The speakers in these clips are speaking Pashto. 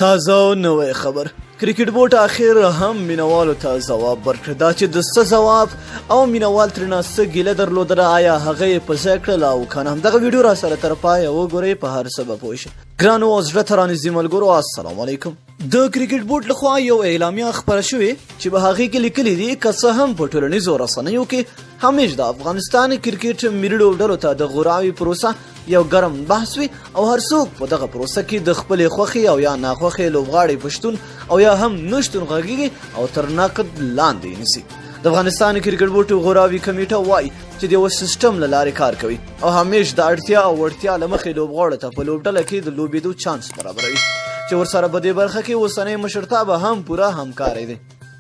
تازه او نوې خبر کرکټ بورډ اخر هم مینوالو ته ځواب ورکړ دا چې د څه ځواب او مینوال ترنه څه ګیله درلودله آیا هغه یې په ځای کړل او که نه همدغه ویډیو را سره تر پایه وګورئ په هر څه به پوه شئ. ګرانو او زړه ته رانږدې ملګرو السلام علیکم. د کرکټ بورډ لخوا یو اعلامیه خپره شوې چې په هغې کې لیکلي دي که څه هم په ټولنیزو رسنیو کې همیش د افغانستان کرکټ ملي لوبډلو ته د غوراوي پروسه یو ګرم بحث وي او هر څوک په دغه پروسه کې د خپلې خوښې او یا ناخوښې لوبغاړي په شتون او یا هم نه شتون غږیږي او تر نقد لاندې نیسي. د افغانستان کرکټ بورډ غوراوي کمیټه وایي چې د یو سیستم له لارې کار کوي او همیش د اړتیا او وړتیا له مخې لوبغاړو ته په لوبډله کې د لوبېدو چانس برابروي چې ورسره په دې برخه کې اوسنی مشرتابه هم پوره همکاری دی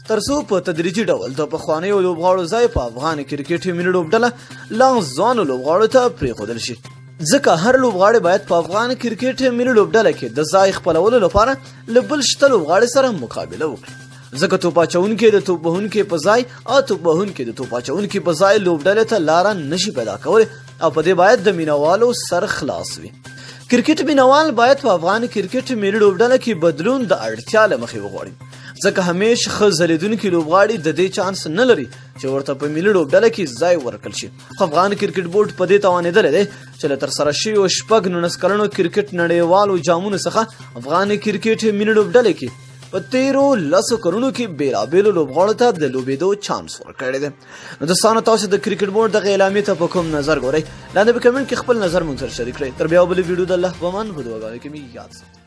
تر څو په تدریجي ډول د پخوانیو لوبغاړو ځای په افغان کرکټ ملي لوبډله لا ځوانو لوبغاړو ته پرېښودل شي ځکه هر لوبغاړی باید په افغان کرکټ ملي لوبډله کې د ځای خپلولو لپاره له بل شته لوبغاړي سره مقابله وکړي ځکه توپ اچوونکي د توپ وهونکي په ځای او توپ وهونکي د توپ اچوونکي په ځای لوبډلې ته لاره نشي پیدا کولی او په دې باید د مینوالو سر خلاص وي. کرکټ مینوال باید په افغان کرکټ ملي لوبډله کې بدلون د اړتیا له مخې وغواړي ځکه همیش ښه ځلېدونکي لوبغاړي د دې چانس نه لري چې ورته په ملي لوبډله کې ځای ورکړل شي. خو افغان کرکټ بورډ په دې توانېدلی دی چې له ترسره شویو 19 کلنو کرکټ نړیوالو جامونو څخه افغان کرکټ ملي لوبډلې کې په تیرو 10 کلونو کې بېلابېلو لوبغاړو ته د لوبېدو چانس ورکړی دی. نو دوستانو تاسو د کرکټ بورډ دغه اعلامیې ته په کوم نظر ګورئ؟ لاندې په کمنټ کې خپل نظر موږ سره شریک کړئ. تر بیا بلې ویډیو د الله په امان په دعاګانو کې مې یاد ساتئ.